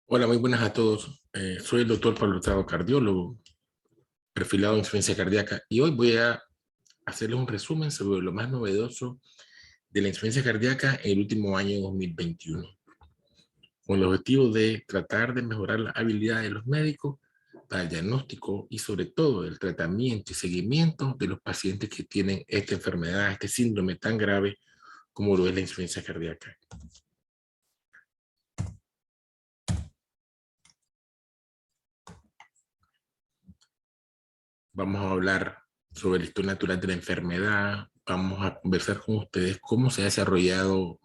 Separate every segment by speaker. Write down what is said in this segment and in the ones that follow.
Speaker 1: Hola, muy buenas a todos. Soy el doctor Pablo Hurtado, cardiólogo, perfilado en insuficiencia cardíaca, y hoy voy a hacerles un resumen sobre lo más novedoso de la insuficiencia cardíaca en el último año 2021, con el objetivo de tratar de mejorar la habilidad de los médicos para el diagnóstico y sobre todo el tratamiento y seguimiento de los pacientes que tienen esta enfermedad, este síndrome tan grave como lo es la insuficiencia cardíaca. Vamos a hablar sobre la historia natural de la enfermedad, vamos a conversar con ustedes cómo se ha desarrollado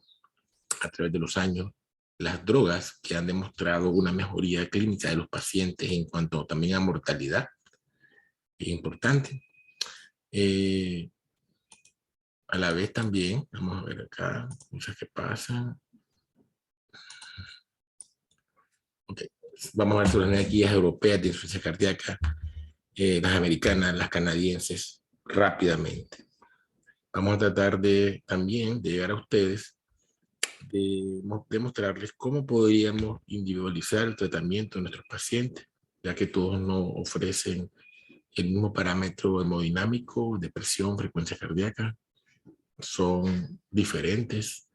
Speaker 1: a través de los años las drogas que han demostrado una mejoría clínica de los pacientes en cuanto también a mortalidad, es importante. A la vez también, vamos a ver acá, cosas que pasan. Okay. Vamos a ver sobre las guías europeas de insuficiencia cardíaca, las americanas, las canadienses, rápidamente. Vamos a tratar de también de llegar a ustedes, de demostrarles cómo podríamos individualizar el tratamiento de nuestros pacientes, ya que todos no ofrecen el mismo parámetro hemodinámico, de presión, frecuencia cardíaca, son diferentes.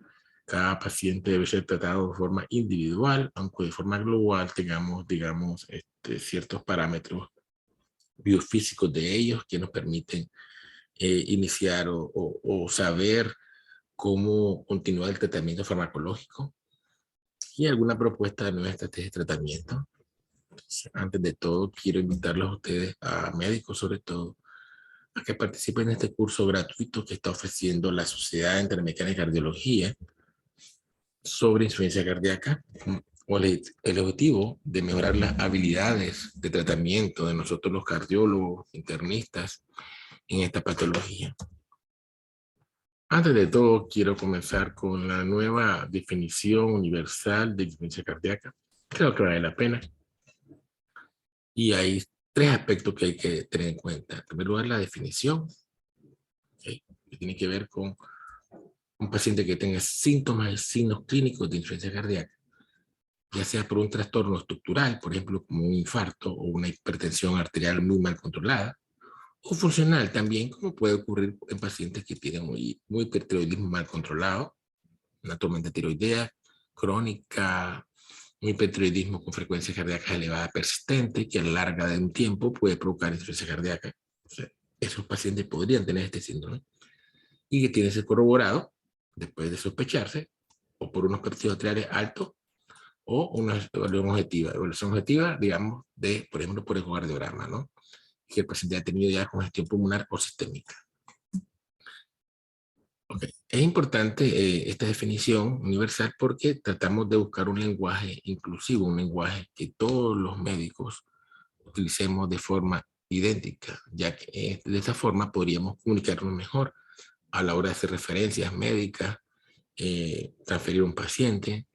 Speaker 1: Cada paciente debe ser tratado de forma individual, aunque de forma global tengamos, digamos, ciertos parámetros biofísicos de ellos que nos permiten iniciar o saber cómo continuar el tratamiento farmacológico y alguna propuesta de nueva estrategia de tratamiento. Entonces, antes de todo, quiero invitarlos a ustedes, a médicos sobre todo, a que participen en este curso gratuito que está ofreciendo la Sociedad Interamericana de Cardiología sobre insuficiencia cardíaca, con el objetivo de mejorar las habilidades de tratamiento de nosotros los cardiólogos, internistas, en esta patología. Antes de todo, quiero comenzar con la nueva definición universal de insuficiencia cardíaca. Creo que vale la pena. Y hay tres aspectos que hay que tener en cuenta. En primer lugar, la definición, ¿okay?, que tiene que ver con un paciente que tenga síntomas y signos clínicos de insuficiencia cardíaca, ya sea por un trastorno estructural, por ejemplo, como un infarto o una hipertensión arterial muy mal controlada, o funcional también, como puede ocurrir en pacientes que tienen muy hipertiroidismo mal controlado, una tormenta tiroidea crónica, un hipertiroidismo con frecuencia cardíaca elevada persistente, que a la larga de un tiempo puede provocar insuficiencia cardíaca. O sea, esos pacientes podrían tener este síndrome y que tiene que ser corroborado después de sospecharse o por unos péptidos arteriales altos o una evaluación objetiva, digamos, de, por ejemplo, por ecocardiograma, ¿no? Que el paciente ha tenido ya congestión pulmonar o sistémica. Okay. Es importante esta definición universal porque tratamos de buscar un lenguaje inclusivo, un lenguaje que todos los médicos utilicemos de forma idéntica, ya que de esta forma podríamos comunicarnos mejor a la hora de hacer referencias médicas, transferir un paciente,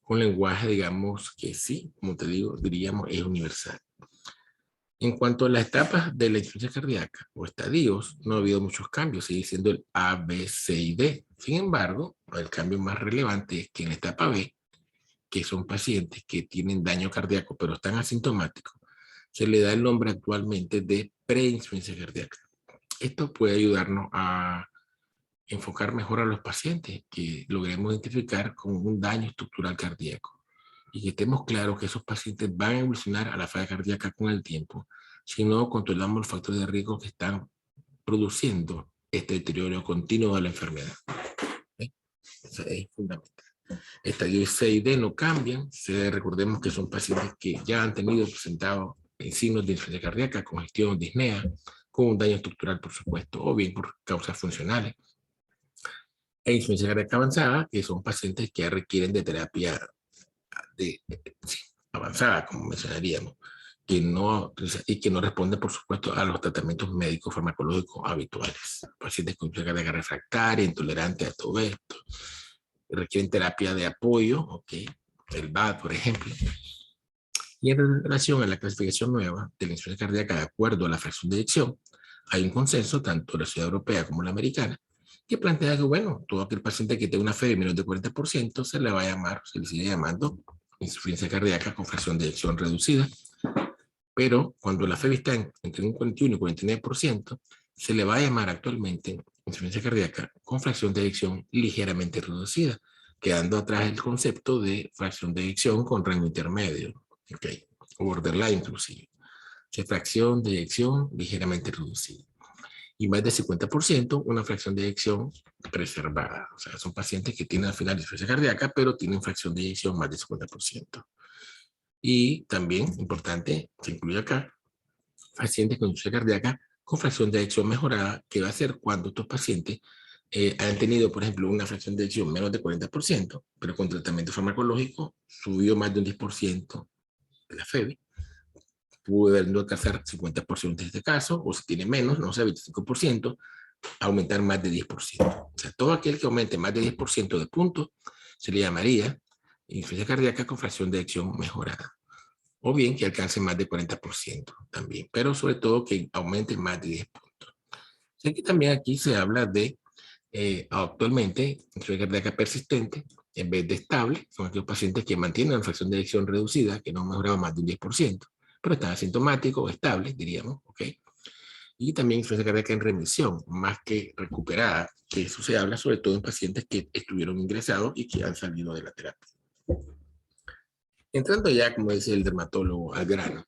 Speaker 1: con lenguaje, digamos, que sí, como te digo, diríamos, es universal. En cuanto a las etapas de la insuficiencia cardíaca o estadios, no ha habido muchos cambios, sigue siendo el A, B, C y D. Sin embargo, el cambio más relevante es que en la etapa B, que son pacientes que tienen daño cardíaco pero están asintomáticos, se le da el nombre actualmente de preinsuficiencia cardíaca. Esto puede ayudarnos a enfocar mejor a los pacientes que logremos identificar con un daño estructural cardíaco y que estemos claros que esos pacientes van a evolucionar a la falla cardíaca con el tiempo si no controlamos los factores de riesgo que están produciendo este deterioro continuo de la enfermedad. ¿Okay? Eso es fundamental. Estadios C y D no cambian. Recordemos que son pacientes que ya han tenido presentado signos de insuficiencia cardíaca, congestión, disnea, con un daño estructural, por supuesto, o bien por causas funcionales. E insuficiencia cardíaca avanzada, que son pacientes que requieren de terapia sí, avanzada, como mencionaríamos, y que no responde, por supuesto, a los tratamientos médicos farmacológicos habituales. Pacientes con insuficiencia cardíaca refractaria, intolerantes a todo esto, requieren terapia de apoyo, ¿okay?, el VAD, por ejemplo. Y en relación a la clasificación nueva de la insuficiencia cardíaca de acuerdo a la fracción de eyección, hay un consenso, tanto de la sociedad europea como la americana, que plantea que, bueno, todo aquel paciente que tenga una fe de menos de 40% se le va a llamar, se le sigue llamando insuficiencia cardíaca con fracción de eyección reducida, pero cuando la FEB está entre un 41 y 49%, se le va a llamar actualmente insuficiencia cardíaca con fracción de eyección ligeramente reducida, quedando atrás el concepto de fracción de eyección con rango intermedio, okay, o borderline inclusive. Que fracción de eyección ligeramente reducida. Y más del 50%, una fracción de eyección preservada. O sea, son pacientes que tienen al final insuficiencia cardíaca, pero tienen fracción de eyección más del 50%. Y también, importante, se incluye acá, pacientes con insuficiencia cardíaca con fracción de eyección mejorada, que va a ser cuando estos pacientes han tenido, por ejemplo, una fracción de eyección menos de 40%, pero con tratamiento farmacológico subió más de un 10% de la FEBI, pudo alcanzar 50% en este caso, o si tiene menos, no sé, 25%, aumentar más de 10%. O sea, todo aquel que aumente más de 10% de puntos se le llamaría insuficiencia cardíaca con fracción de eyección mejorada. O bien que alcance más de 40% también, pero sobre todo que aumente más de 10 puntos. Sé que también aquí se habla de actualmente insuficiencia cardíaca persistente en vez de estable, son aquellos pacientes que mantienen la fracción de eyección reducida, que no han mejorado más de un 10%, pero están asintomáticos o estables, diríamos, ¿ok? Y también insuficiencia cardíaca en remisión, más que recuperada, que eso se habla sobre todo en pacientes que estuvieron ingresados y que han salido de la terapia. Entrando ya, como dice el dermatólogo, al grano,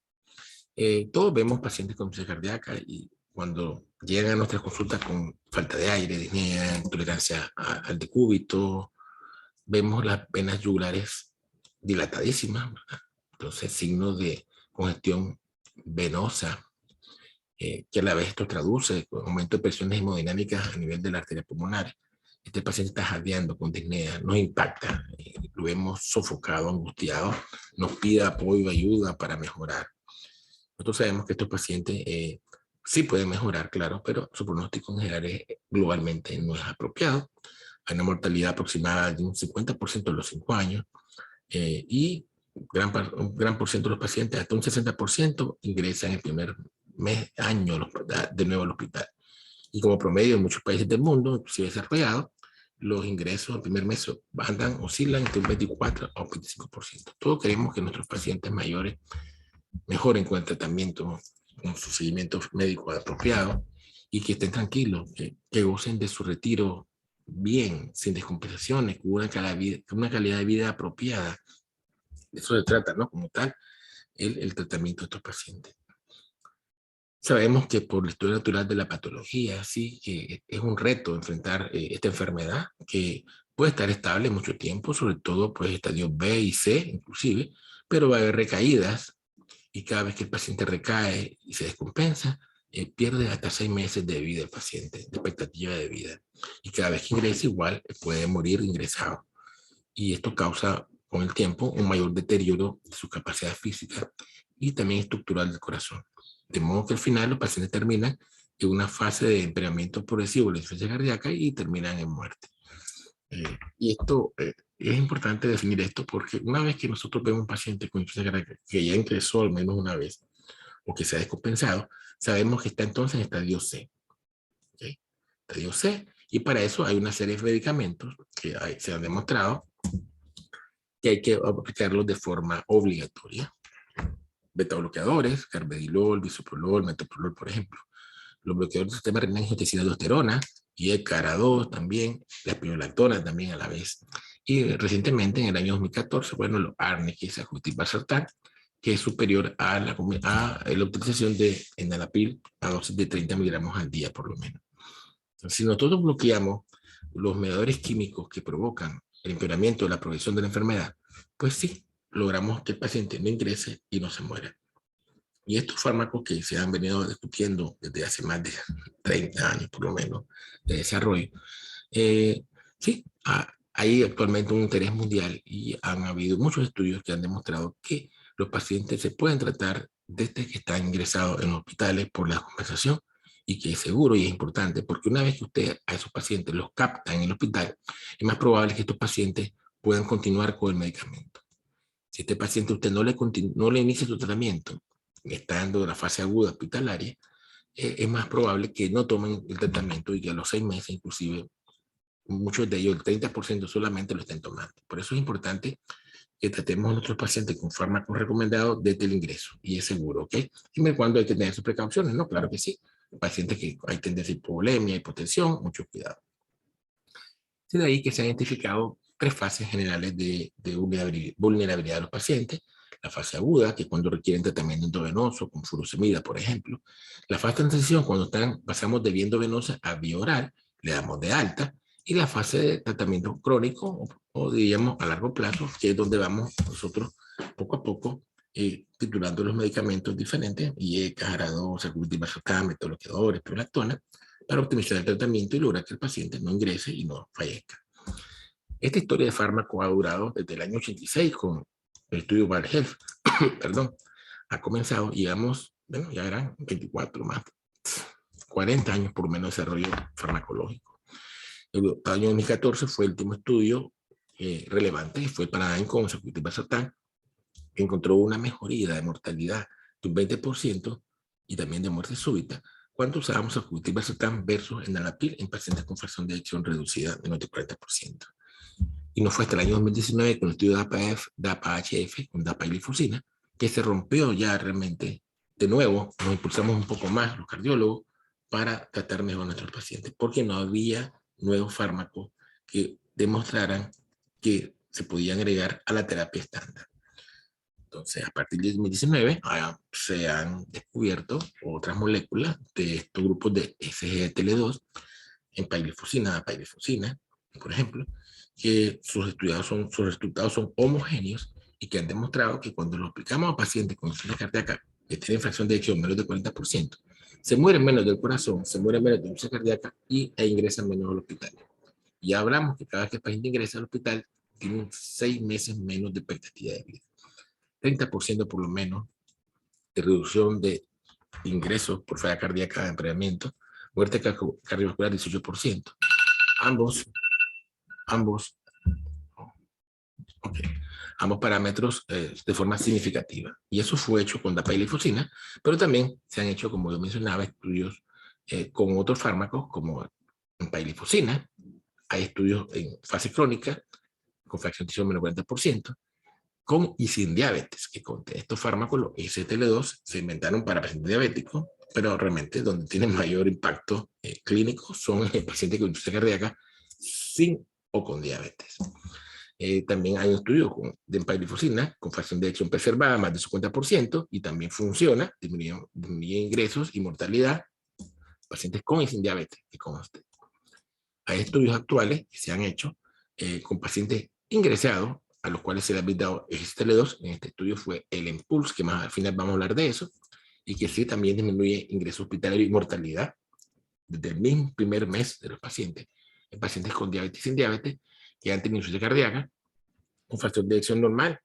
Speaker 1: todos vemos pacientes con insuficiencia cardíaca y cuando llegan a nuestras consultas con falta de aire, disnea, intolerancia al decúbito, vemos las venas yugulares dilatadísimas, ¿verdad? Entonces signos de congestión venosa, que a la vez esto traduce con aumento de presiones hemodinámicas a nivel de la arteria pulmonar. Este paciente está jadeando con disnea, nos impacta, lo vemos sofocado, angustiado, nos pide apoyo, ayuda para mejorar. Nosotros sabemos que estos pacientes sí pueden mejorar, claro, pero su pronóstico en general globalmente no es apropiado. Hay una mortalidad aproximada de un 50% a los 5 años y un gran por ciento de los pacientes, hasta un 60%, ingresan el primer año de nuevo al hospital. Y como promedio en muchos países del mundo, inclusive desarrollados, los ingresos al primer mes oscilan entre un 24 a un 25%. Todos queremos que nuestros pacientes mayores mejoren con el tratamiento, con su seguimiento médico apropiado y que estén tranquilos, que gocen de su retiro bien, sin descompensaciones, con una calidad de vida apropiada. De eso se trata, ¿no? Como tal, el tratamiento de estos pacientes. Sabemos que por la historia natural de la patología, sí, que es un reto enfrentar esta enfermedad que puede estar estable mucho tiempo, sobre todo pues estadios B y C inclusive, pero va a haber recaídas y cada vez que el paciente recae y se descompensa, pierde hasta 6 meses de vida el paciente, de expectativa de vida. Y cada vez que ingresa igual puede morir ingresado. Y esto causa con el tiempo un mayor deterioro de su capacidad física y también estructural del corazón. De modo que al final los pacientes terminan en una fase de empeoramiento progresivo de la insuficiencia cardíaca y terminan en muerte. Y esto es importante definir esto porque una vez que nosotros vemos un paciente con insuficiencia cardíaca que ya ingresó al menos una vez o que se ha descompensado, sabemos que está entonces en estadio C. ¿Okay? Estadio C. Y para eso hay una serie de medicamentos que se han demostrado que hay que aplicarlos de forma obligatoria. Beta-bloqueadores, carvedilol, bisoprolol, metoprolol, por ejemplo. Los bloqueadores del sistema renal angiotensina de aldosterona y el CARA2 también, la espironolactona también a la vez. Y recientemente, en el año 2014, bueno, los ARNI, que es valsartán, que es superior a la utilización de enalapil a dosis de 30 miligramos al día, por lo menos. Entonces, si nosotros bloqueamos los mediadores químicos que provocan el empeoramiento de la progresión de la enfermedad, pues sí, logramos que el paciente no ingrese y no se muera. Y estos fármacos que se han venido discutiendo desde hace más de 30 años, por lo menos, de desarrollo, sí, hay actualmente un interés mundial y han habido muchos estudios que han demostrado que los pacientes se pueden tratar desde que están ingresados en hospitales por la compensación y que es seguro y es importante porque una vez que usted a esos pacientes los capta en el hospital, es más probable que estos pacientes puedan continuar con el medicamento. Si este paciente usted no le inicia su tratamiento, estando en la fase aguda hospitalaria, es más probable que no tomen el tratamiento y que a los 6 meses, inclusive, muchos de ellos, el 30% solamente lo estén tomando. Por eso es importante que tratemos a nuestros pacientes con fármacos recomendados desde el ingreso, y es seguro, ¿ok? Siempre y cuando hay que tener sus precauciones, ¿no? Claro que sí. Pacientes que hay tendencia a hipovolemia, hipotensión, mucho cuidado. De ahí que se han identificado tres fases generales de vulnerabilidad de los pacientes. La fase aguda, que es cuando requieren tratamiento endovenoso, con furosemida, por ejemplo. La fase de transición, cuando pasamos de vía endovenosa a vía oral, le damos de alta. Y la fase de tratamiento crónico, o diríamos a largo plazo, que es donde vamos nosotros poco a poco titulando los medicamentos diferentes, IECA, Aradox, Sacubitril/Valsartán, metolquidadores, prolactona, para optimizar el tratamiento y lograr que el paciente no ingrese y no fallezca. Esta historia de fármaco ha durado desde el año 86 con el estudio Bar Health, perdón, ha comenzado, digamos, bueno, ya eran 24 más, 40 años por lo menos de desarrollo farmacológico. El año 2014 fue el último estudio relevante, fue Paradigm con Sacubitril/Valsartán, que encontró una mejoría de mortalidad de un 20% y también de muerte súbita cuando usábamos Sacubitril/Valsartán versus enalapril en pacientes con fracción de eyección reducida de menos de 40%. Y no fue hasta el año 2019 con el estudio de DAPA-HF, con dapagliflozina, que se rompió ya realmente de nuevo, nos impulsamos un poco más los cardiólogos para tratar mejor a nuestros pacientes, porque no había nuevos fármacos que demostraran que se podían agregar a la terapia estándar. Entonces, a partir de 2019 se han descubierto otras moléculas de estos grupos de SGLT2, empagliflozina, dapagliflozina, por ejemplo, que sus resultados son homogéneos y que han demostrado que cuando lo aplicamos a pacientes con insuficiencia cardíaca que tienen fracción de eyección menos del 40%, se mueren menos del corazón, se mueren menos de insuficiencia cardíaca e ingresan menos al hospital. Ya hablamos que cada vez que el paciente ingresa al hospital tiene 6 meses menos de expectativa de vida. 30% por lo menos de reducción de ingresos por falla cardíaca de empeoramiento, muerte cardiovascular 18%. Ambos parámetros de forma significativa. Y eso fue hecho con dapagliflozina, pero también se han hecho, como yo mencionaba, estudios con otros fármacos como empagliflozina. Hay estudios en fase crónica con fracción de eyección menos 40%, con y sin diabetes, que con estos fármacos, los SGLT2, se inventaron para pacientes diabéticos, pero realmente donde tienen mayor impacto clínico son en pacientes con insuficiencia cardíaca sin o con diabetes. También hay un estudio de empagliflozina con fracción de eyección preservada más de 50% y también funciona, disminuye ingresos y mortalidad pacientes con y sin diabetes, que conste. Hay estudios actuales que se han hecho con pacientes ingresados a los cuales se les ha brindado SGLT2. En este estudio fue el Impulse, que más al final vamos a hablar de eso, y que sí también disminuye ingresos hospitalarios y mortalidad desde el mismo primer mes de los pacientes, en pacientes con diabetes y sin diabetes, que han tenido insuficiencia cardíaca, con fracción de eyección normal,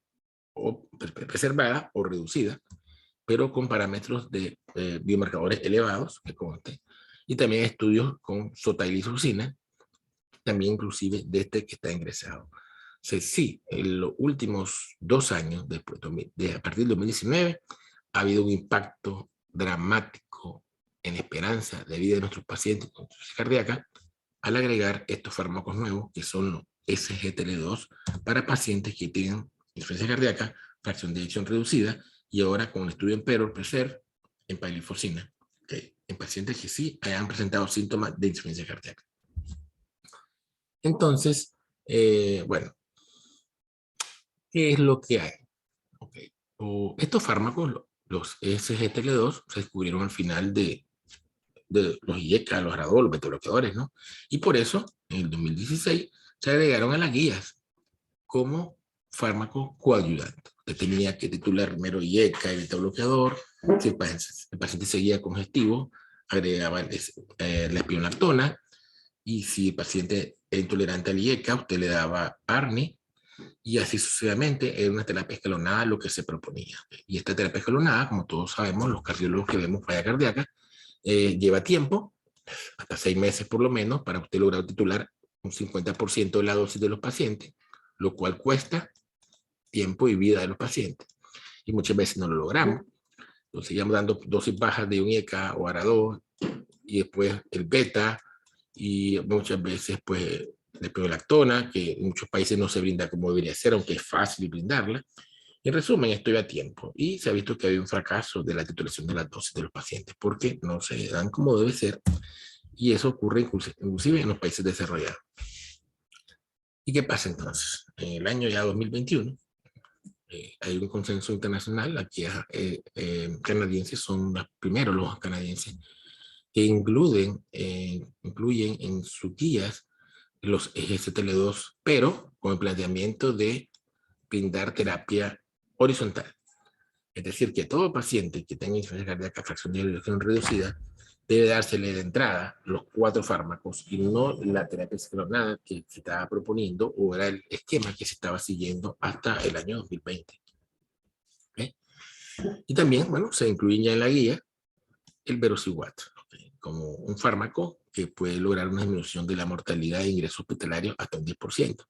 Speaker 1: o preservada o reducida, pero con parámetros de biomarcadores elevados, que conste, y también estudios con sotagliflozina, también inclusive de este que está ingresado. O sea, sí, en los últimos 2 años, a partir del 2019, ha habido un impacto dramático en esperanza de vida de nuestros pacientes con insuficiencia cardíaca al agregar estos fármacos nuevos que son los SGLT2 para pacientes que tienen insuficiencia cardíaca, fracción de eyección reducida y ahora con el estudio PRESERVE en empagliflozina, ¿okay? En pacientes que sí hayan presentado síntomas de insuficiencia cardíaca. Entonces, bueno, ¿qué es lo que hay? Okay. Estos fármacos, los SGLT2, se descubrieron al final de los IECA, los Aradox, los beta-bloqueadores, ¿no? Y por eso, en el 2016, se agregaron a las guías como fármaco coadyuvante. Usted tenía que titular primero IECA y beta-bloqueador. Si el paciente seguía congestivo, agregaba la espionlactona. Y si el paciente era intolerante al IECA, usted le daba ARNI, y así sucesivamente. Era una terapia escalonada lo que se proponía. Y esta terapia escalonada, como todos sabemos, los cardiólogos que vemos falla cardíaca, lleva tiempo, hasta 6 meses por lo menos, para usted lograr titular un 50% de la dosis de los pacientes, lo cual cuesta tiempo y vida de los pacientes. Y muchas veces no lo logramos. Entonces, seguimos dando dosis bajas de un IECA o Aradox, y después el beta, y muchas veces pues de espionolactona, que en muchos países no se brinda como debería ser, aunque es fácil brindarla. En resumen, estoy a tiempo y se ha visto que hay un fracaso de la titulación de las dosis de los pacientes porque no se dan como debe ser y eso ocurre inclusive en los países desarrollados. ¿Y qué pasa entonces? En el año ya 2021 hay un consenso internacional, aquí canadienses son los primeros los canadienses que incluyen en sus guías los SGLT2, pero con el planteamiento de brindar terapia horizontal. Es decir, que todo paciente que tenga insuficiencia cardíaca fracción de ejecución reducida debe dársele de entrada los 4 fármacos y no la terapia escalonada que se estaba proponiendo o era el esquema que se estaba siguiendo hasta el año 2020. ¿Okay? Y también, bueno, se incluye ya en la guía el Verosiguat, ¿okay? Como un fármaco que puede lograr una disminución de la mortalidad de ingreso hospitalario hasta un 10%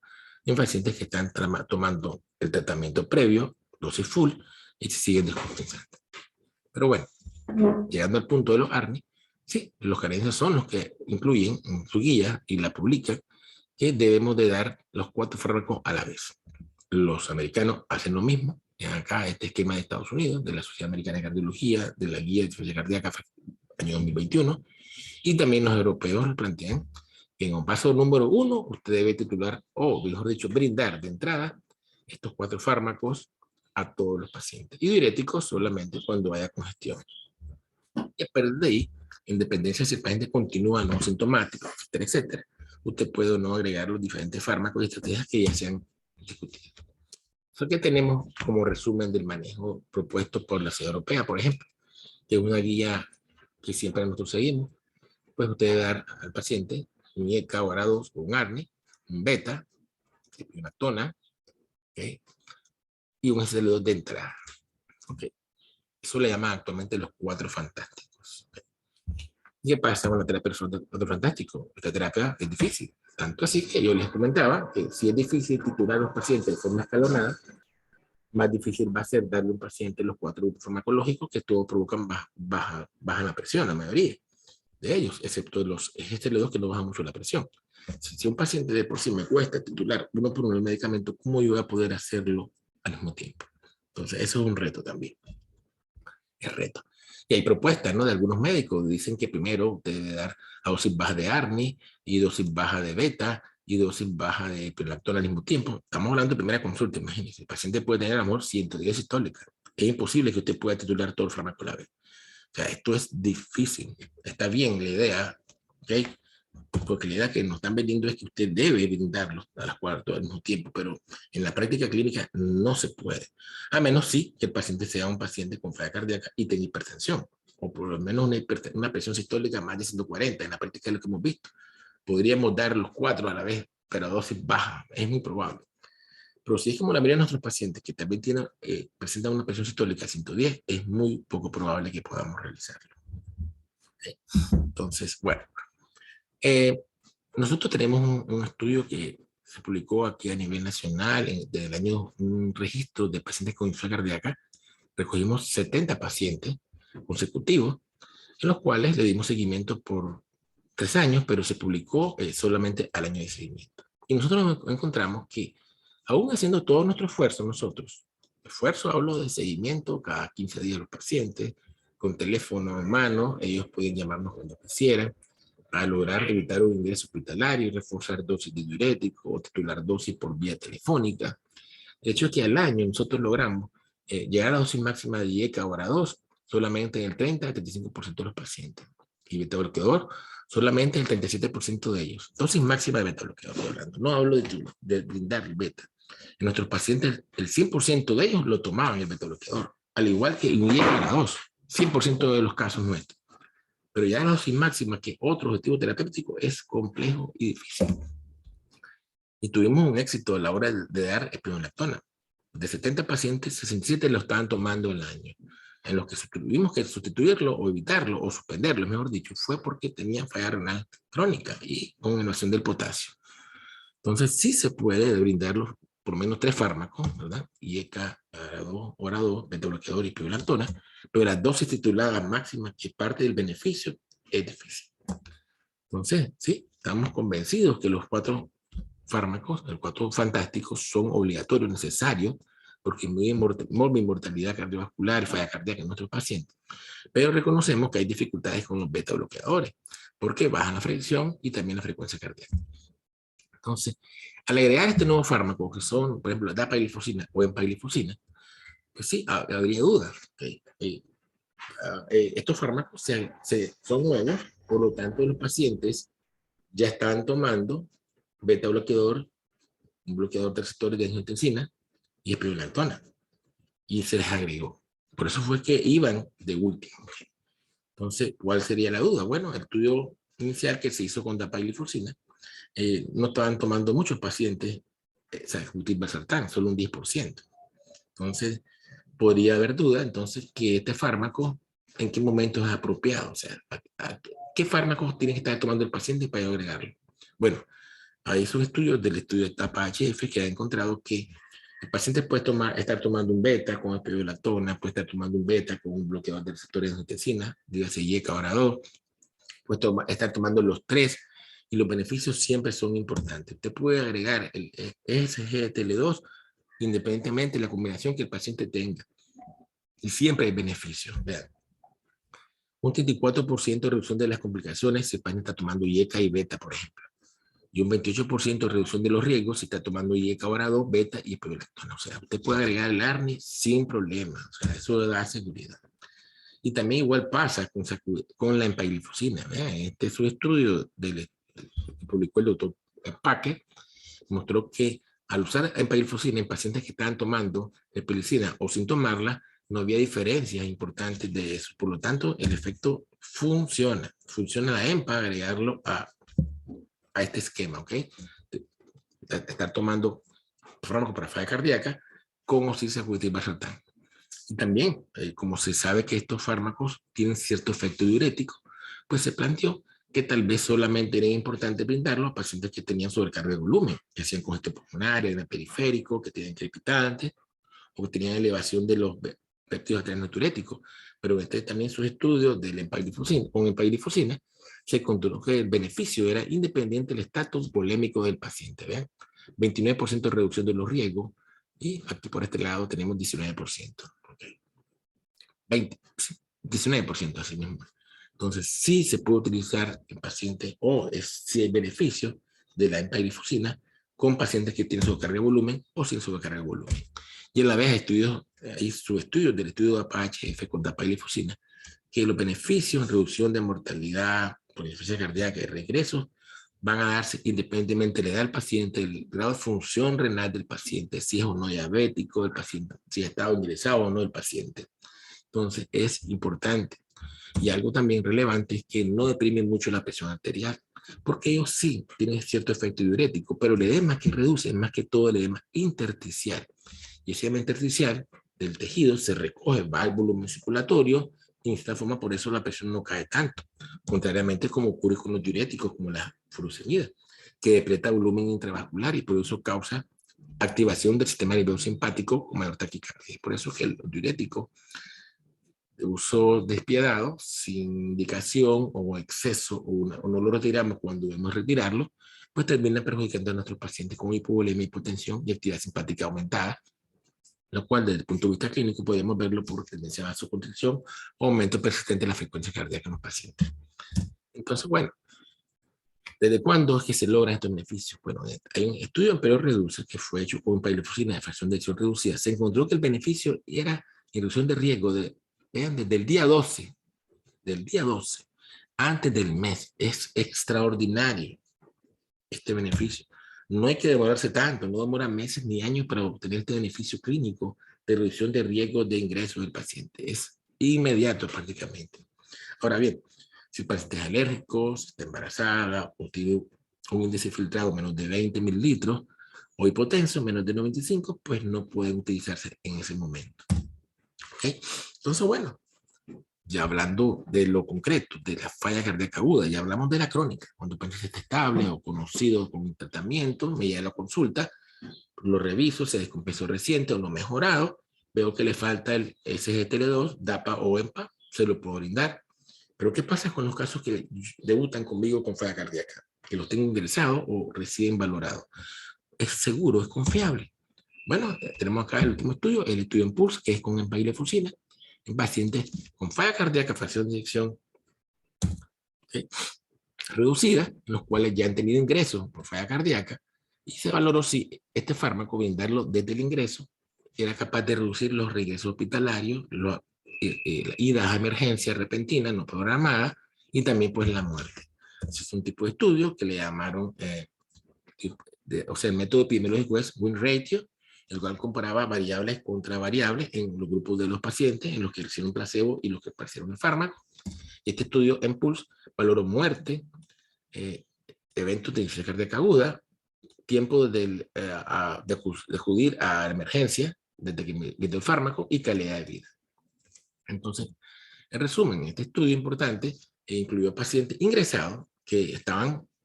Speaker 1: en pacientes que están tomando el tratamiento previo, dosis full, y se siguen descompensando. Pero bueno, llegando al punto de los ARNI, sí, los canadienses son los que incluyen en su guía y la publican que debemos de dar los 4 fármacos a la vez. Los americanos hacen lo mismo. Acá este esquema de Estados Unidos, de la Sociedad Americana de Cardiología, de la Guía de Insuficiencia Cardíaca año 2021, y también los europeos plantean que en un paso número 1 usted debe titular, o mejor dicho, brindar de entrada estos 4 fármacos a todos los pacientes. Y diuréticos solamente cuando haya congestión. Y a partir de ahí, en dependencia si el paciente continúa no sintomático, etcétera, etcétera, usted puede o no agregar los diferentes fármacos y estrategias que ya se han discutido. Eso que tenemos como resumen del manejo propuesto por la Sociedad Europea, por ejemplo, que es una guía que siempre nosotros seguimos. Pues usted debe dar al paciente un ECA o ARA2 o un ARNI, un beta, una tona, ¿okay? Y un SL2 de entrada. ¿Okay? Eso le llaman actualmente los 4 fantásticos. ¿Okay? ¿Y qué pasa con la terapia de los 4 fantásticos? Esta terapia es difícil. Tanto así que yo les comentaba que si es difícil titular a los pacientes de forma escalonada, más difícil va a ser darle a un paciente los 4 grupos farmacológicos que todos provocan baja la presión, la mayoría de ellos, excepto los SGLT2 que no bajan mucho la presión. Si un paciente de por sí me cuesta titular uno por uno el medicamento, ¿cómo yo voy a poder hacerlo al mismo tiempo? Entonces, eso es un reto también. Es reto. Y hay propuestas, ¿no? De algunos médicos. Dicen que primero debe dar a dosis baja de ARNI y dosis baja de beta y dosis baja de pirolactona al mismo tiempo. Estamos hablando de primera consulta, imagínense. El paciente puede tener, amor, 110 sistólicas. Es imposible que usted pueda titular todo el fármaco a la vez. O sea, esto es difícil. Está bien la idea, ¿ok? Porque la idea que nos están vendiendo es que usted debe brindarlos a las 4 al mismo tiempo, pero en la práctica clínica no se puede. A menos sí que el paciente sea un paciente con falla cardíaca y tenga hipertensión, o por lo menos una presión sistólica más de 140, en la práctica es lo que hemos visto. Podríamos dar los 4 a la vez, pero a dosis baja, es muy probable. Pero si es como la mayoría de nuestros pacientes que también presentan una presión sistólica de 110, es muy poco probable que podamos realizarlo. Entonces, bueno, nosotros tenemos un estudio que se publicó aquí a nivel nacional desde el año, un registro de pacientes con insuficiencia cardíaca. Recogimos 70 pacientes consecutivos, en los cuales le dimos seguimiento por 3 años, pero se publicó solamente al año de seguimiento. Y nosotros encontramos que, aún haciendo todo nuestro esfuerzo, esfuerzo hablo de seguimiento cada 15 días los pacientes, con teléfono en mano, ellos pueden llamarnos cuando quisieran, a lograr evitar un ingreso hospitalario, reforzar dosis de diurético o titular dosis por vía telefónica. De hecho, que al año nosotros logramos llegar a la dosis máxima de IECA o ARA2 solamente en el 30 al 35% de los pacientes. Y beta bloqueador, solamente el 37% de ellos. Dosis máxima de beta bloqueador, estoy hablando. No hablo de brindar el beta. En nuestros pacientes, el 100% de ellos lo tomaban el beta bloqueador. Al igual que en IECA ARA2, 100% de los casos nuestros. Pero ya la dosis máxima, que otro objetivo terapéutico, es complejo y difícil. Y tuvimos un éxito a la hora de dar espionolactona. De 70 pacientes, 67 lo estaban tomando al año. En los que tuvimos que sustituirlo o evitarlo o suspenderlo, mejor dicho, fue porque tenían falla renal crónica y con elevación del potasio. Entonces, sí se puede brindarlos por lo menos 3 fármacos, ¿verdad? IECA, ARA2, beta bloqueador y espionolactona, pero las dosis tituladas máximas, que parte del beneficio, es difícil. Entonces, sí, estamos convencidos que los 4 fármacos, los 4 fantásticos, son obligatorios, necesarios, porque mortalidad cardiovascular y falla cardíaca en nuestros pacientes. Pero reconocemos que hay dificultades con los beta bloqueadores, porque bajan la fricción y también la frecuencia cardíaca. Entonces, al agregar este nuevo fármaco, que son, por ejemplo, la dapagliflozina o empagliflozina, pues sí, habría dudas. ¿Okay? Estos fármacos son nuevos, por lo tanto, los pacientes ya están tomando beta bloqueador, un bloqueador de receptores de angiotensina y espironolactona, y se les agregó. Por eso fue que iban de último. Entonces, ¿cuál sería la duda? Bueno, el estudio inicial que se hizo con dapagliflozina, no estaban tomando muchos pacientes valsartán, solo un 10%. Entonces, podría haber duda, entonces, que este fármaco, ¿en qué momento es apropiado? O sea, ¿qué fármacos tiene que estar tomando el paciente para agregarlo? Bueno, hay esos estudios del estudio de etapa HF que ha encontrado que el paciente puede estar tomando un beta con espironolactona, puede estar tomando un beta con un bloqueador de receptores de angiotensina, dígase IECA o 2, puede estar tomando los 3, y los beneficios siempre son importantes. Usted puede agregar el SGLT2 independientemente de la combinación que el paciente tenga, y siempre hay beneficios. Vean, un 34% de reducción de las complicaciones si el paciente está tomando IECA y beta, por ejemplo, y un 28% de reducción de los riesgos si está tomando IECA o 2, beta y espironolactona. O sea, usted puede agregar el ARNI sin problema. O sea, eso da seguridad. Y también igual pasa con la empagliflozina. Este es un estudio que publicó el doctor Paque, mostró que al usar empagliflozina en pacientes que estaban tomando epilicina o sin tomarla, no había diferencias importantes de eso. Por lo tanto, el efecto funciona. Funciona la EMPA, agregarlo a este esquema, ¿ok? Estar tomando fármaco para falla cardíaca con o sin sacubitril/valsartán. Y también, como se sabe que estos fármacos tienen cierto efecto diurético, pues se planteó que tal vez solamente era importante brindarlo a pacientes que tenían sobrecarga de volumen, que hacían congestión pulmonar, edema periférico, que tenían crepitantes, o que tenían elevación de los péptidos adrenodiuréticos. Pero también sus estudios de la empagliflozina se encontró que el beneficio era independiente del estatus polémico del paciente. ¿Vean? 29% de reducción de los riesgos, y aquí por este lado tenemos 19%. Okay. 19% así mismo. Entonces, sí se puede utilizar en pacientes, o si hay beneficio de la empagliflozina con pacientes que tienen sobrecarga de volumen o sin sobrecarga de volumen. Y a la vez hay subestudios del estudio de APA-HF con dapagliflozina, que los beneficios en reducción de mortalidad por insuficiencia cardíaca y regresos van a darse independientemente de la edad del paciente, el grado de función renal del paciente, si es o no diabético el paciente, si ha estado ingresado o no el paciente. Entonces es importante. Y algo también relevante es que no deprimen mucho la presión arterial, porque ellos sí tienen cierto efecto diurético, pero el edema que reduce es más que todo el edema intersticial. Y ese edema intersticial del tejido se recoge, va al volumen circulatorio, y de esta forma por eso la presión no cae tanto, contrariamente como ocurre con los diuréticos como la furosemida, que depleta volumen intravascular y por eso causa activación del sistema nervioso simpático con mayor taquicardia. Por eso es que el diurético de uso despiadado, sin indicación o exceso, o no lo retiramos cuando debemos retirarlo, pues termina perjudicando a nuestros pacientes con hipovolemia, hipotensión y actividad simpática aumentada, lo cual desde el punto de vista clínico podemos verlo por tendencia a vasoconstricción o aumento persistente de la frecuencia cardíaca en los pacientes. Entonces, bueno, ¿desde cuándo es que se logran estos beneficios? Bueno, hay un estudio en Pereo Reducer que fue hecho con empagliflozina de fracción de acción reducida. Se encontró que el beneficio era reducción de riesgo vean, desde el día 12, antes del mes. Es extraordinario este beneficio. No hay que demorarse tanto, no demora meses ni años para obtener este beneficio clínico de reducción de riesgo de ingreso del paciente. Es inmediato prácticamente. Ahora bien, si el paciente es alérgico, si está embarazada o tiene un índice filtrado menos de 20 mililitros o hipotenso menos de 95, pues no pueden utilizarse en ese momento. ¿Okay? Entonces, bueno, ya hablando de lo concreto, de la falla cardíaca aguda, ya hablamos de la crónica. Cuando el paciente está estable o conocido con un tratamiento, me llega a la consulta, lo reviso, se descompensó reciente o no mejorado, veo que le falta el SGLT2, DAPA o EMPA, se lo puedo brindar. Pero ¿qué pasa con los casos que debutan conmigo con falla cardíaca? que los tengan ingresados o recién valorados. ¿Es seguro? ¿Es confiable? Bueno, tenemos acá el último estudio, el estudio Impulse, que es con empagliflozina en pacientes con falla cardíaca, fracción de eyección, ¿okay?, reducida, los cuales ya han tenido ingresos por falla cardíaca, y se valoró si este fármaco, bien darlo desde el ingreso, era capaz de reducir los regresos hospitalarias, las idas a emergencia repentina, no programada, y también pues la muerte. Ese es un tipo de estudio que le llamaron, o sea, el método epidemiológico es win ratio, el cual comparaba variables contra variables en los grupos de los pacientes, en los que recibieron placebo y los que recibieron el fármaco. Este estudio, Impulse, valoró muerte, eventos de insuficiencia cardíaca aguda, tiempo de acudir a la emergencia desde que viene el fármaco y calidad de vida. Entonces, en resumen, este estudio importante incluyó pacientes ingresados que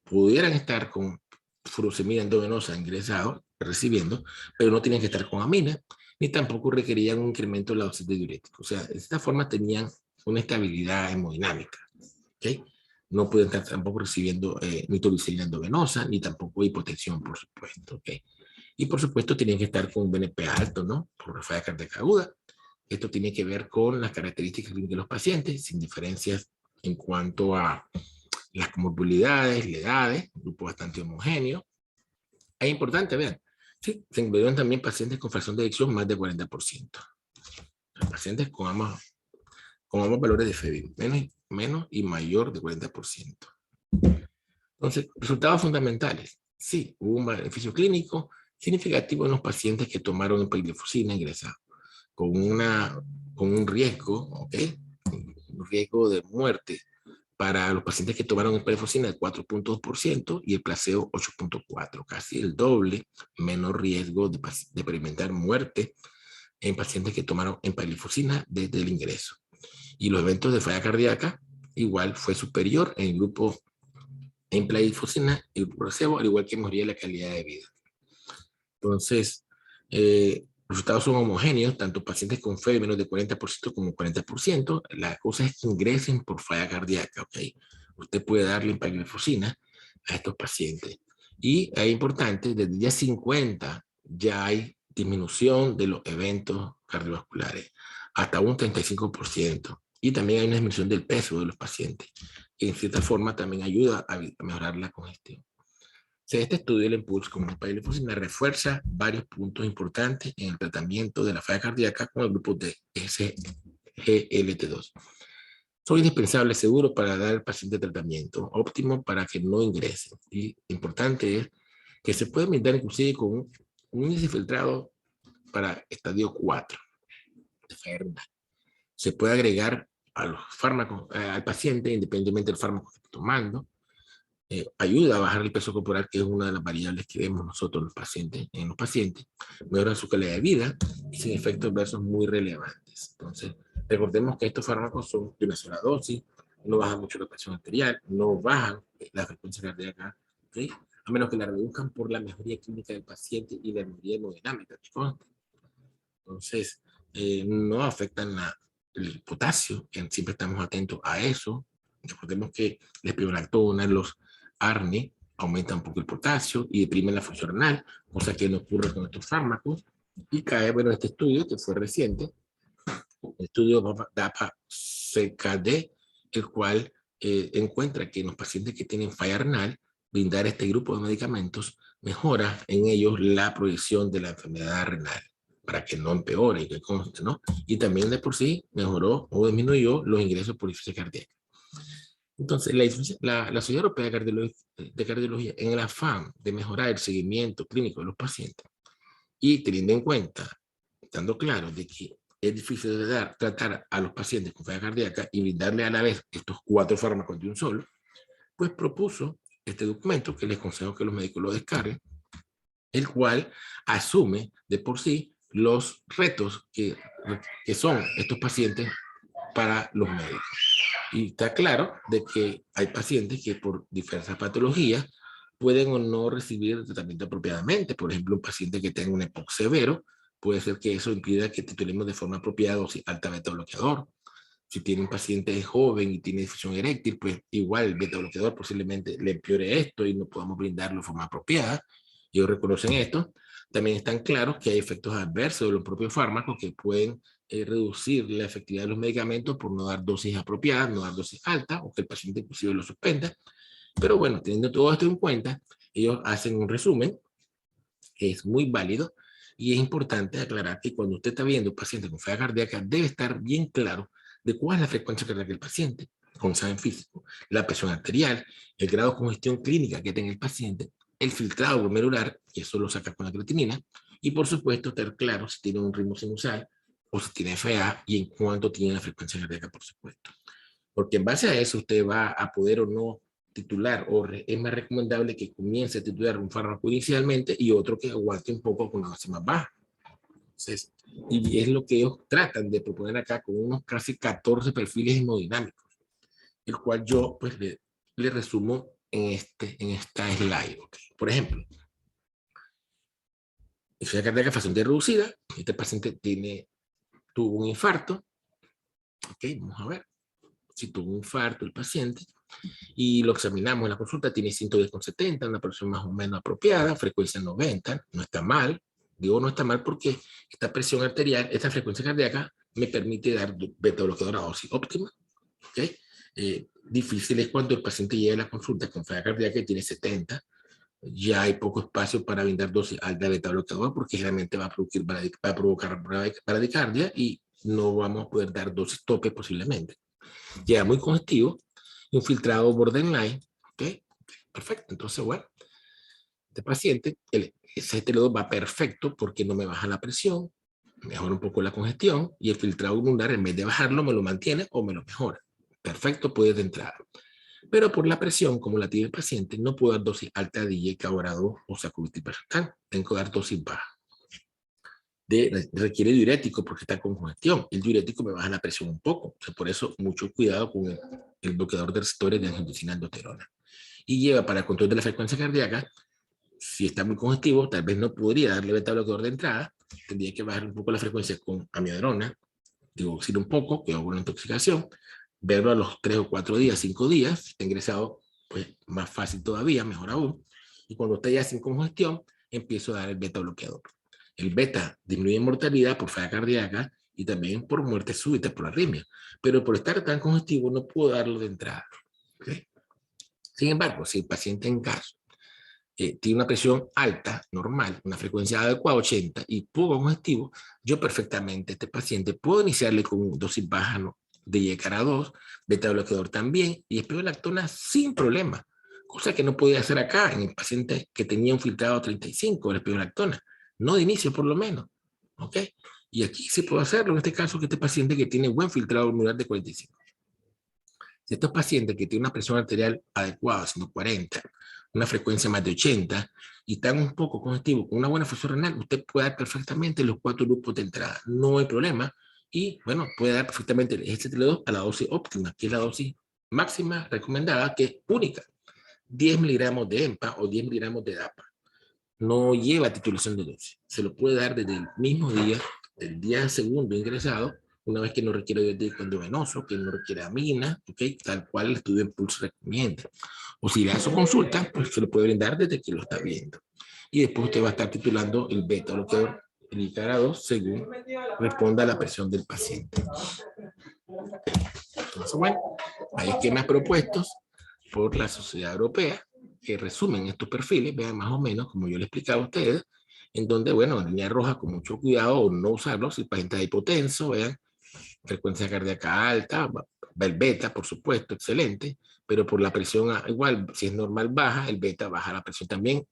Speaker 1: pudieran estar con furosemida endovenosa ingresados, recibiendo, pero no tenían que estar con amina, ni tampoco requerían un incremento de la dosis de diurético. O sea, de esta forma tenían una estabilidad hemodinámica. ¿Okay? No pueden estar tampoco recibiendo nitroglicerina endovenosa, ni tampoco hipotensión, por supuesto. ¿Okay? Y por supuesto tienen que estar con un BNP alto, ¿no? Por falla cardíaca aguda. Esto tiene que ver con las características de los pacientes, sin diferencias en cuanto a las comorbilidades, la edad, un grupo bastante homogéneo. Es importante, vean, sí, se incluyeron también pacientes con fracción de eyección más de 40%. Los pacientes con ambos valores de FEBI, menos y mayor de 40%. Entonces, resultados fundamentales. Sí, hubo un beneficio clínico significativo en los pacientes que tomaron empagliflozina ingresado, con un riesgo, ¿ok? Un riesgo de muerte para los pacientes que tomaron empagliflozina de 4.2% y el placebo 8.4%, casi el doble, menor riesgo de experimentar muerte en pacientes que tomaron empagliflozina desde el ingreso. Y los eventos de falla cardíaca igual fue superior en el grupo empagliflozina y el grupo placebo, al igual que mejoría la calidad de vida. Entonces, los resultados son homogéneos, tanto pacientes con FEBI menos de 40% como 40%. La cosa es que ingresen por falla cardíaca, ¿ok? Usted puede darle empagliflozina a estos pacientes. Y es importante, desde el día 50 ya hay disminución de los eventos cardiovasculares, hasta un 35%. Y también hay una disminución del peso de los pacientes, que en cierta forma también ayuda a mejorar la congestión. Este estudio, el Impulse con empagliflozina, refuerza varios puntos importantes en el tratamiento de la falla cardíaca con el grupo de SGLT2. Son indispensables, seguros para dar al paciente tratamiento óptimo para que no ingrese. Y importante es que se puede brindar inclusive con un índice filtrado para estadio 4 de falla renal. Se puede agregar a los fármacos al paciente, independientemente del fármaco que esté tomando. Ayuda a bajar el peso corporal, que es una de las variables que vemos nosotros en los pacientes, mejora su calidad de vida y sin efectos adversos muy relevantes. Entonces, recordemos que estos fármacos son de una sola dosis, no bajan mucho la presión arterial, no bajan la frecuencia cardíaca, ¿okay?, a menos que la reduzcan por la mejoría clínica del paciente y la mejoría hemodinámica. Entonces, no afectan el potasio, que siempre estamos atentos a eso. Recordemos que la espironolactona, los ARNI, aumentan un poco el potasio y deprimen la función renal, cosa que no ocurre con estos fármacos. Y cae, bueno, este estudio que fue reciente, el estudio DAPA-CKD, el cual encuentra que en los pacientes que tienen falla renal, brindar este grupo de medicamentos mejora en ellos la proyección de la enfermedad renal, para que no empeore, que conste, ¿no? Y también de por sí mejoró o disminuyó los ingresos por insuficiencia cardíaca. Entonces, la Sociedad Europea de Cardiología, en el afán de mejorar el seguimiento clínico de los pacientes y teniendo en cuenta, estando claro de que es difícil de tratar a los pacientes con falla cardíaca y brindarle a la vez estos 4 fármacos de un solo, pues propuso este documento, que les aconsejo que los médicos lo descarguen, el cual asume de por sí los retos que son estos pacientes para los médicos. Y está claro de que hay pacientes que por diversas patologías pueden o no recibir el tratamiento apropiadamente. Por ejemplo, un paciente que tenga un EPOC severo, puede ser que eso impida que titulemos de forma apropiada dosis alta beta bloqueador. Si tiene un paciente joven y tiene disfunción eréctil, pues igual el beta bloqueador posiblemente le empeore esto y no podamos brindarlo de forma apropiada. Ellos reconocen esto. También están claros que hay efectos adversos de los propios fármacos que pueden reducir la efectividad de los medicamentos por no dar dosis apropiadas, no dar dosis altas, o que el paciente inclusive lo suspenda. Pero bueno, teniendo todo esto en cuenta, ellos hacen un resumen que es muy válido, y es importante aclarar que cuando usted está viendo un paciente con falla cardíaca, debe estar bien claro de cuál es la frecuencia cardíaca del paciente, con examen físico, la presión arterial, el grado de congestión clínica que tenga el paciente, el filtrado glomerular, que eso lo saca con la creatinina, y por supuesto estar claro si tiene un ritmo sinusal o si tiene FA y en cuánto tiene la frecuencia cardíaca, por supuesto. Porque en base a eso usted va a poder o no titular, o es más recomendable que comience a titular un fármaco inicialmente y otro que aguante un poco con una base más baja. Entonces, y es lo que ellos tratan de proponer acá con unos casi 14 perfiles hemodinámicos, el cual yo pues le resumo en esta slide. ¿Okay? Por ejemplo, insuficiencia cardíaca facilmente reducida, este paciente tuvo un infarto, ok, vamos a ver, si tuvo un infarto el paciente, y lo examinamos en la consulta, tiene 110,70, una presión más o menos apropiada, frecuencia 90, no está mal. Digo no está mal porque esta presión arterial, esta frecuencia cardíaca, me permite dar beta bloqueador a dosis óptima. ¿Okay? Difícil es cuando el paciente llega a la consulta con falla cardíaca y tiene 70, ya hay poco espacio para brindar dosis alta de beta bloqueador porque realmente va a provocar bradicardia y no vamos a poder dar dosis tope posiblemente. Llega muy congestivo, infiltrado borderline, ¿ok? Perfecto, entonces, bueno, este paciente, el SGLT2 va perfecto porque no me baja la presión, mejora un poco la congestión y el filtrado pulmonar en vez de bajarlo me lo mantiene o me lo mejora. Perfecto, puede de entrada. Pero por la presión, como la tiene el paciente, no puedo dar dosis alta de IECA ahora 2 o sacubitril/valsartán. Tengo que dar dosis baja. Requiere diurético porque está con congestión. El diurético me baja la presión un poco. O sea, por eso, mucho cuidado con el bloqueador de receptores de angiotensina-aldosterona. Y lleva para el control de la frecuencia cardíaca, si está muy congestivo, tal vez no podría darle beta bloqueador de entrada, tendría que bajar un poco la frecuencia con amiodarona, digoxina un poco, que hago una intoxicación, verlo a los 3 o 4 días, 5 días, si está ingresado, pues más fácil todavía, mejor aún. Y cuando está ya sin congestión, empiezo a dar el beta bloqueador. El beta disminuye mortalidad por falla cardíaca y también por muerte súbita, por arritmia. Pero por estar tan congestivo no puedo darlo de entrada. ¿Okay? Sin embargo, si el paciente en caso tiene una presión alta, normal, una frecuencia adecuada, 80, y poco congestivo, yo perfectamente a este paciente puedo iniciarle con dosis baja, ¿no?, de YECARA2, beta bloqueador también, y espironolactona sin problema. Cosa que no podía hacer acá en el paciente que tenía un filtrado 35 de la espironolactona. No de inicio, por lo menos. ¿Ok? Y aquí sí puedo hacerlo, en este caso, que este paciente que tiene buen filtrado pulmonar de 45. Si estos pacientes que tienen una presión arterial adecuada, 140, una frecuencia más de 80, y están un poco congestivos con una buena función renal, usted puede dar perfectamente los 4 grupos de entrada. No hay problema. Y, bueno, puede dar perfectamente el SGLT2 a la dosis óptima, que es la dosis máxima recomendada, que es única. 10 miligramos de EMPA o 10 miligramos de DAPA. No lleva titulación de dosis. Se lo puede dar desde el mismo día, el día segundo ingresado, una vez que no requiere diurético endovenoso, que no requiere amina, ¿okay? Tal cual el estudio de Pulse recomienda. O si le da su consulta, pues se lo puede brindar desde que lo está viendo. Y después usted va a estar titulando el beta bloqueador, el YECARA2, según responda a la presión del paciente. Entonces, bueno, hay esquemas propuestos por la Sociedad Europea que resumen estos perfiles, vean más o menos como yo le explicaba a ustedes, en donde, bueno, en línea roja con mucho cuidado o no usarlo si el paciente es hipotenso, vean, frecuencia cardíaca alta, el beta, por supuesto, excelente, pero por la presión, igual, si es normal baja, el beta baja la presión también,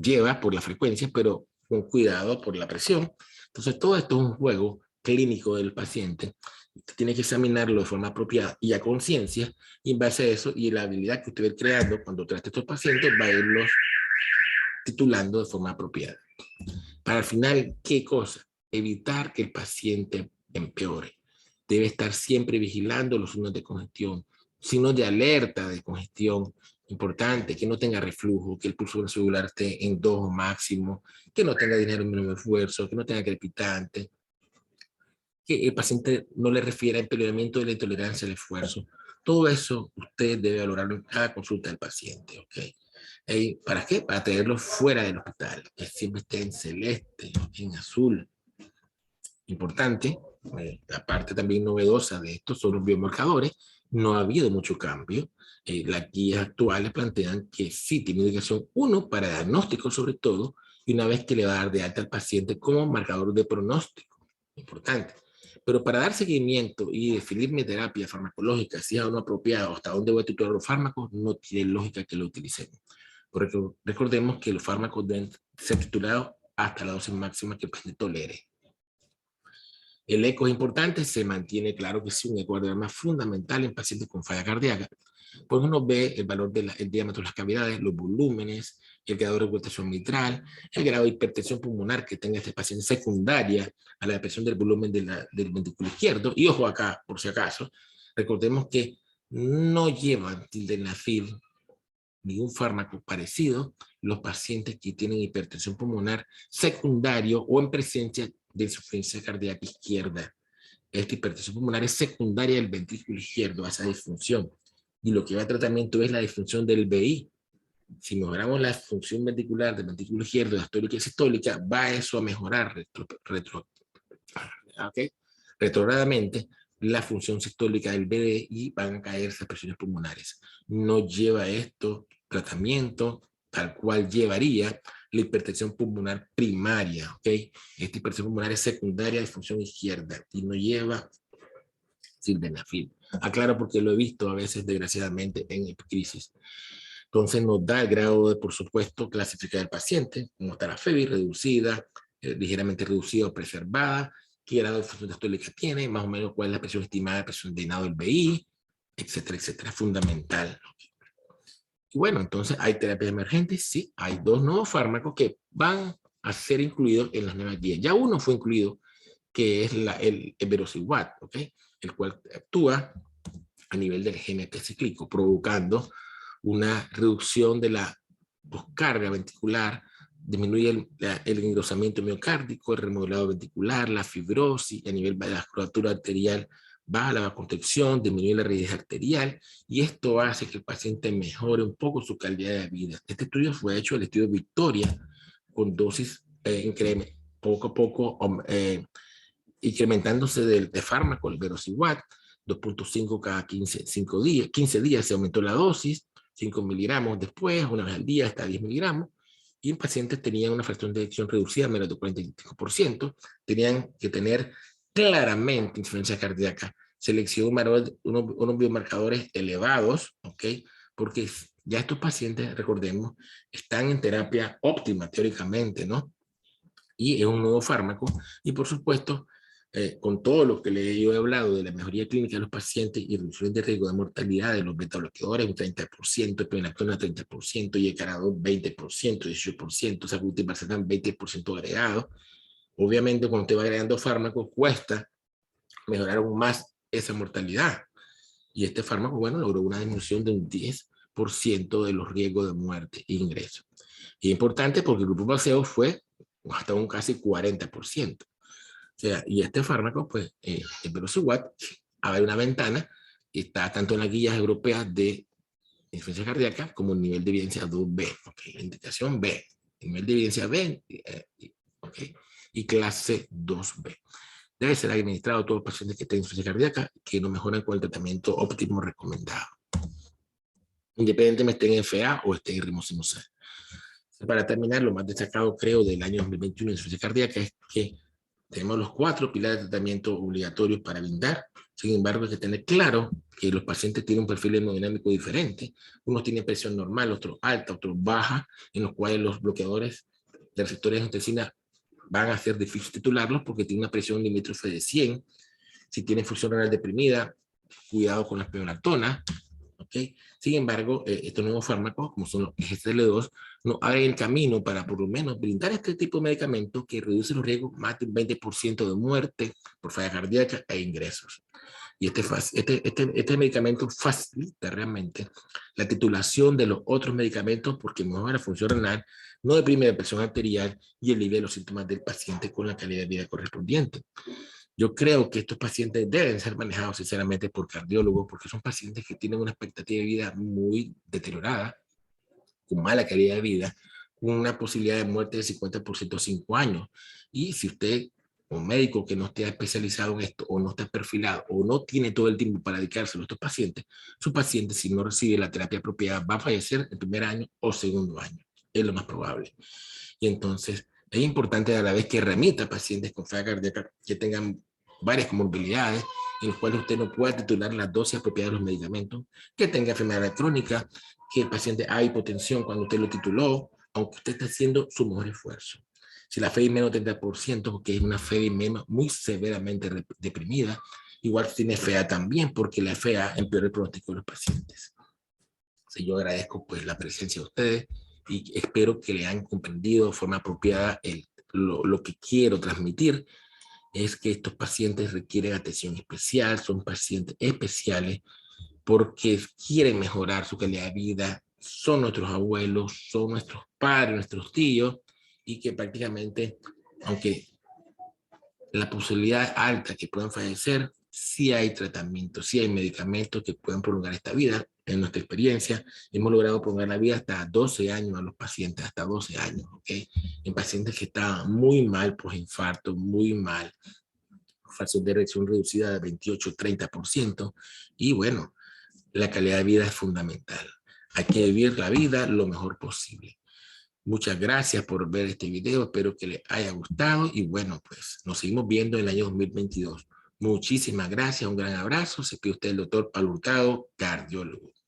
Speaker 1: lleva por la frecuencia, pero con cuidado por la presión. Entonces, todo esto es un juego clínico del paciente. Usted tiene que examinarlo de forma apropiada y a conciencia, y en base a eso y la habilidad que usted va creando cuando trate a estos pacientes, va a irlos titulando de forma apropiada. Para el final, ¿qué cosa? Evitar que el paciente empeore. Debe estar siempre vigilando los signos de congestión, signos de alerta de congestión, importante, que no tenga reflujo, que el pulso celular esté en 2 máximo, que no tenga dinero mínimo esfuerzo, que no tenga crepitante, que el paciente no le refiera empeoramiento de la intolerancia al esfuerzo. Todo eso usted debe valorarlo en cada consulta del paciente, ¿ok? ¿Para qué? Para tenerlo fuera del hospital, que siempre esté en celeste, en azul. Importante, la parte también novedosa de estos son los biomarcadores. No ha habido mucho cambio. Las guías actuales plantean que sí tiene indicación, uno, para diagnóstico sobre todo, y una vez que le va a dar de alta al paciente como marcador de pronóstico. Importante. Pero para dar seguimiento y definir mi terapia farmacológica, si es o no apropiada, o hasta dónde voy a titular los fármacos, no tiene lógica que lo utilicemos. Porque recordemos que los fármacos deben ser titulados hasta la dosis máxima que el paciente tolere. El eco es importante, se mantiene claro que sí, un ecocardiograma fundamental en pacientes con falla cardíaca, porque uno ve el valor del diámetro de las cavidades, los volúmenes, el grado de regurgitación mitral, el grado de hipertensión pulmonar que tenga este paciente secundaria a la depresión del volumen del ventrículo izquierdo. Y ojo acá, por si acaso, recordemos que no llevan sildenafil ni un fármaco parecido los pacientes que tienen hipertensión pulmonar secundario o en presencia de insuficiencia cardíaca izquierda. Esta hipertensión pulmonar es secundaria del ventrículo izquierdo a esa disfunción. Y lo que va a tratamiento es la disfunción del VI. Si mejoramos la función ventricular del ventrículo izquierdo, diastólica y sistólica, va eso a mejorar retrogradamente la función sistólica del VD y van a caer esas presiones pulmonares. No lleva esto tratamiento tal cual llevaría la hipertensión pulmonar primaria, ¿ok? Esta hipertensión pulmonar es secundaria de función izquierda y no lleva sildenafil. Aclaro porque lo he visto a veces, desgraciadamente, en crisis. Entonces nos da el grado de, por supuesto, clasificar al paciente, cómo está la FEBI, reducida, ligeramente reducida o preservada, qué grado de función diastólica tiene, más o menos cuál es la presión estimada de presión de llenado del BI, etcétera, etcétera. Fundamental. Y bueno, entonces hay terapias emergentes, sí, hay 2 nuevos fármacos que van a ser incluidos en las nuevas guías. Ya uno fue incluido, que es el Verosiguat, ¿ok? El cual actúa a nivel del GNP cíclico, provocando una reducción de la descarga ventricular, disminuye el engrosamiento miocárdico, el remodelado ventricular, la fibrosis, a nivel de la vasculatura arterial baja la vasoconstricción, disminuye la rigidez arterial, y esto hace que el paciente mejore un poco su calidad de vida. Este estudio fue hecho, el estudio Victoria, con dosis poco a poco incrementándose de fármaco, el Verosiguat, 2.5 cada 15 días se aumentó la dosis, 5 miligramos después, una vez al día hasta 10 miligramos, y en pacientes tenían una fracción de eyección reducida menos del 45%, tenían que tener claramente insuficiencia cardíaca, selección unos biomarcadores elevados, ¿ok? Porque ya estos pacientes, recordemos, están en terapia óptima teóricamente, ¿no? Y es un nuevo fármaco, y por supuesto, con todo lo que yo he hablado de la mejoría clínica de los pacientes y reducción de riesgo de mortalidad de los beta-bloqueadores, un 30%, epineptona 30%, yecarador 20%, 18%, sacubitril/valsartán 20% agregado. Obviamente, cuando usted va agregando fármacos, cuesta mejorar aún más esa mortalidad. Y este fármaco, bueno, logró una disminución de un 10% de los riesgos de muerte e ingreso. Y es importante porque el grupo placebo fue hasta un casi 40%. O sea, y este fármaco, pues, el Verosiguat, abre una ventana, está tanto en las guías europeas de insuficiencia cardíaca como en nivel de evidencia 2B, ¿okay? La indicación B, nivel de evidencia B, ¿okay? Y clase 2B. Debe ser administrado a todos los pacientes que tengan insuficiencia cardíaca que no mejoran con el tratamiento óptimo recomendado, independientemente estén en FA o estén en ritmosinusa. Para terminar, lo más destacado, creo, del año 2021 de insuficiencia cardíaca es que tenemos los 4 pilares de tratamiento obligatorios para brindar. Sin embargo, hay que tener claro que los pacientes tienen un perfil hemodinámico diferente. Unos tienen presión normal, otros alta, otros baja, en los cuales los bloqueadores de receptores de angiotensina van a ser difícil titularlos porque tienen una presión limítrofe de 100. Si tienen función renal deprimida, cuidado con la spironolactona. ¿Okay? Sin embargo, estos nuevos fármacos, como son los SGLT2, nos abren el camino para por lo menos brindar este tipo de medicamentos que reduce los riesgos más del 20% de muerte por falla cardíaca e ingresos. Y este medicamento facilita realmente la titulación de los otros medicamentos porque mejora la función renal, no deprime la presión arterial y alivia los síntomas del paciente con la calidad de vida correspondiente. Yo creo que estos pacientes deben ser manejados sinceramente por cardiólogos porque son pacientes que tienen una expectativa de vida muy deteriorada, con mala calidad de vida, con una posibilidad de muerte del 50% a 5 años. Y si usted, un médico que no esté especializado en esto, o no está perfilado, o no tiene todo el tiempo para dedicarse a estos pacientes, su paciente, si no recibe la terapia apropiada, va a fallecer el primer año o segundo año. Es lo más probable. Y entonces, es importante a la vez que remita pacientes con falla cardíaca que tengan varias comorbilidades, en los cuales usted no pueda titular las dosis apropiadas de los medicamentos, que tenga enfermedad crónica, que el paciente haya hipotensión cuando usted lo tituló, aunque usted está haciendo su mejor esfuerzo. Si la FEI menos 30%, porque es una FEI menos muy severamente deprimida, igual tiene FEA también, porque la FEA empeora el pronóstico de los pacientes. Entonces, yo agradezco pues la presencia de ustedes y espero que le hayan comprendido de forma apropiada lo que quiero transmitir es que estos pacientes requieren atención especial, son pacientes especiales porque quieren mejorar su calidad de vida, son nuestros abuelos, son nuestros padres, nuestros tíos, y que prácticamente, aunque la posibilidad alta que puedan fallecer, sí hay tratamientos, sí hay medicamentos que pueden prolongar esta vida. En nuestra experiencia, hemos logrado prolongar la vida hasta 12 años a los pacientes, hasta 12 años, ¿ok? En pacientes que estaban muy mal por infarto, muy mal, fracción de erección reducida de 28-30%, y bueno, la calidad de vida es fundamental. Hay que vivir la vida lo mejor posible. Muchas gracias por ver este video, espero que les haya gustado y bueno, pues nos seguimos viendo en el año 2022. Muchísimas gracias, un gran abrazo, se pide usted el doctor Pablo Hurtado, cardiólogo.